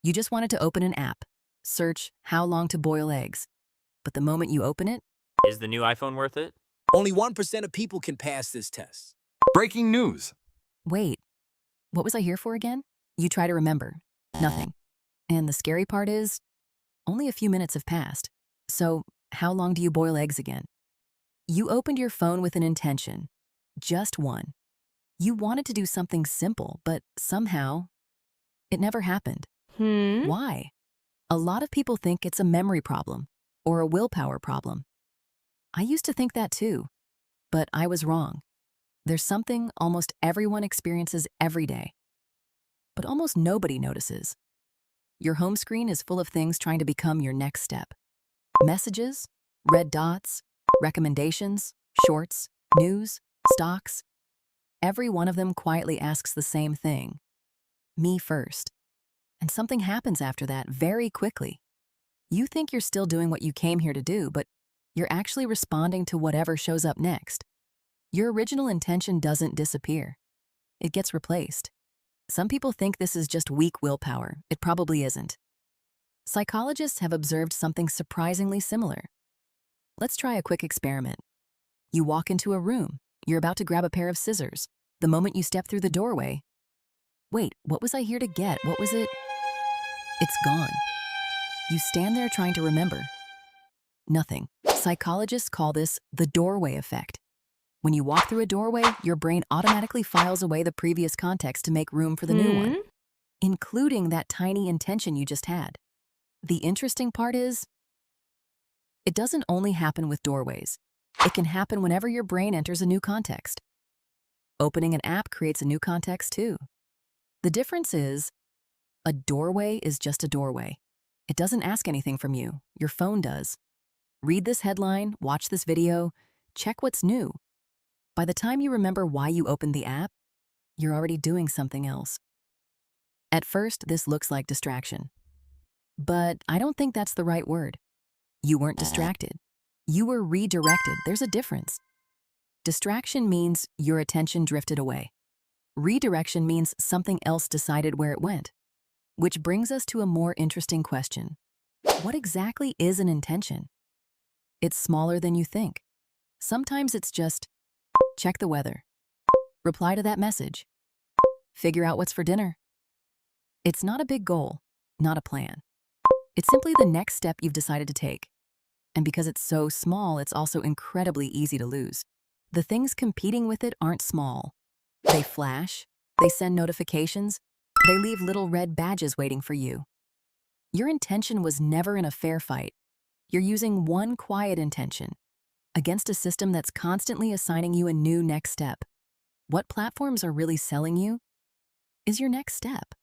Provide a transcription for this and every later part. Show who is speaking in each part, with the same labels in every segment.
Speaker 1: You just wanted to open an app, search how long to boil eggs. But the moment you open it,
Speaker 2: Is the new iPhone worth it?
Speaker 3: Only 1% of people can pass this test.
Speaker 4: Breaking news.
Speaker 1: wait, what was I here for again? You try to remember. Nothing. And the scary part is, only a few minutes have passed. So, how long do you boil eggs again? You opened your phone with an intention. Just one. You wanted to do something simple, but somehow, it never happened. Why? A lot of people think it's a memory problem or a willpower problem. I used to think that too, but I was wrong. There's something almost everyone experiences every day, but almost nobody notices. Your home screen is full of things trying to become your next step. Messages, red dots, recommendations, shorts, news, stocks. Every one of them quietly asks the same thing. Me first. And something happens after that very quickly. You think you're still doing what you came here to do, but you're actually responding to whatever shows up next. Your original intention doesn't disappear. It gets replaced. Some people think this is just weak willpower. It probably isn't. Psychologists have observed something surprisingly similar. Let's try a quick experiment. You walk into a room. You're about to grab a pair of scissors. The moment you step through the doorway, wait, what was I here to get? What was it? It's gone. You stand there trying to remember. Nothing. Psychologists call this the doorway effect. When you walk through a doorway, your brain automatically files away the previous context to make room for the new one, including that tiny intention you just had. The interesting part is, it doesn't only happen with doorways. It can happen whenever your brain enters a new context. Opening an app creates a new context too. The difference is, a doorway is just a doorway. It doesn't ask anything from you. Your phone does. Read this headline, watch this video, check what's new. By the time you remember why you opened the app, you're already doing something else. At first, this looks like distraction. But I don't think that's the right word. You weren't distracted. You were redirected. There's a difference. Distraction means your attention drifted away. Redirection means something else decided where it went. Which brings us to a more interesting question. What exactly is an intention? It's smaller than you think. Sometimes it's just, check the weather. Reply to that message. Figure out what's for dinner. It's not a big goal, not a plan. It's simply the next step you've decided to take. And because it's so small, it's also incredibly easy to lose. The things competing with it aren't small. They flash, they send notifications, they leave little red badges waiting for you. Your intention was never in a fair fight. You're using one quiet intention against a system that's constantly assigning you a new next step. What platforms are really selling you is your next step.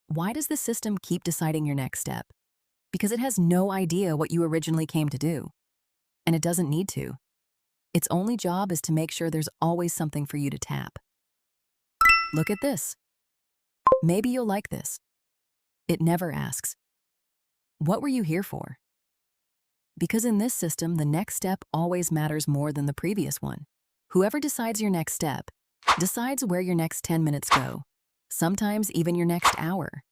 Speaker 1: Why does the system keep deciding your next step? Because it has no idea what you originally came to do. And it doesn't need to. Its only job is to make sure there's always something for you to tap. Look at this. Maybe you'll like this. It never asks, what were you here for? Because in this system, the next step always matters more than the previous one. Whoever decides your next step decides where your next 10 minutes go, sometimes even your next hour.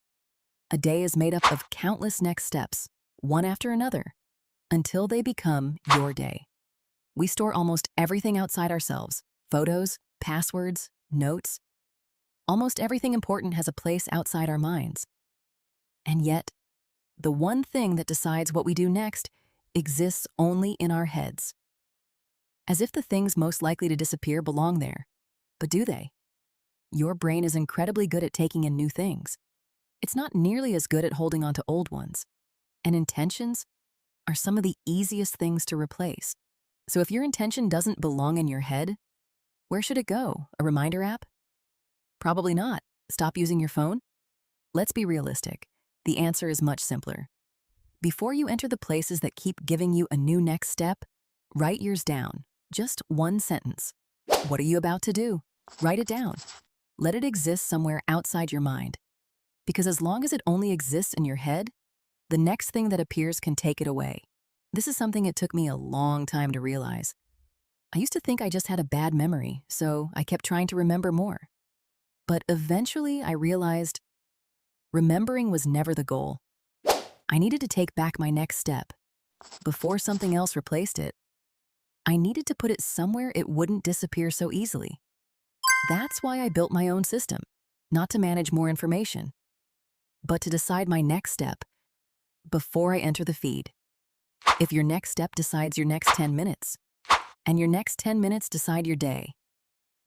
Speaker 1: A day is made up of countless next steps, one after another, until they become your day. We store almost everything outside ourselves: photos, passwords, notes. Almost everything important has a place outside our minds. And yet, the one thing that decides what we do next exists only in our heads. As if the things most likely to disappear belong there. But do they? Your brain is incredibly good at taking in new things. It's not nearly as good at holding on to old ones. And intentions are some of the easiest things to replace. So if your intention doesn't belong in your head, where should it go? A reminder app? Probably not. Stop using your phone? Let's be realistic. The answer is much simpler. Before you enter the places that keep giving you a new next step, write yours down. Just one sentence. What are you about to do? Write it down. Let it exist somewhere outside your mind. Because as long as it only exists in your head, the next thing that appears can take it away. This is something it took me a long time to realize. I used to think I just had a bad memory, so I kept trying to remember more. But eventually I realized Remembering was never the goal. I needed to take back my next step. Before something else replaced it, I needed to put it somewhere it wouldn't disappear so easily. That's why I built my own system, not to manage more information, but to decide my next step before I enter the feed. If your next step decides your next 10 minutes, and your next 10 minutes decide your day,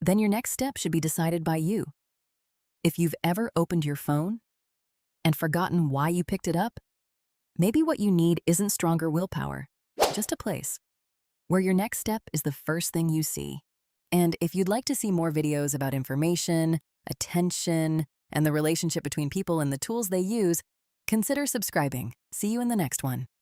Speaker 1: then your next step should be decided by you. If you've ever opened your phone and forgotten why you picked it up, maybe what you need isn't stronger willpower, just a place where your next step is the first thing you see. And if you'd like to see more videos about information, attention, and the relationship between people and the tools they use, consider subscribing. See you in the next one.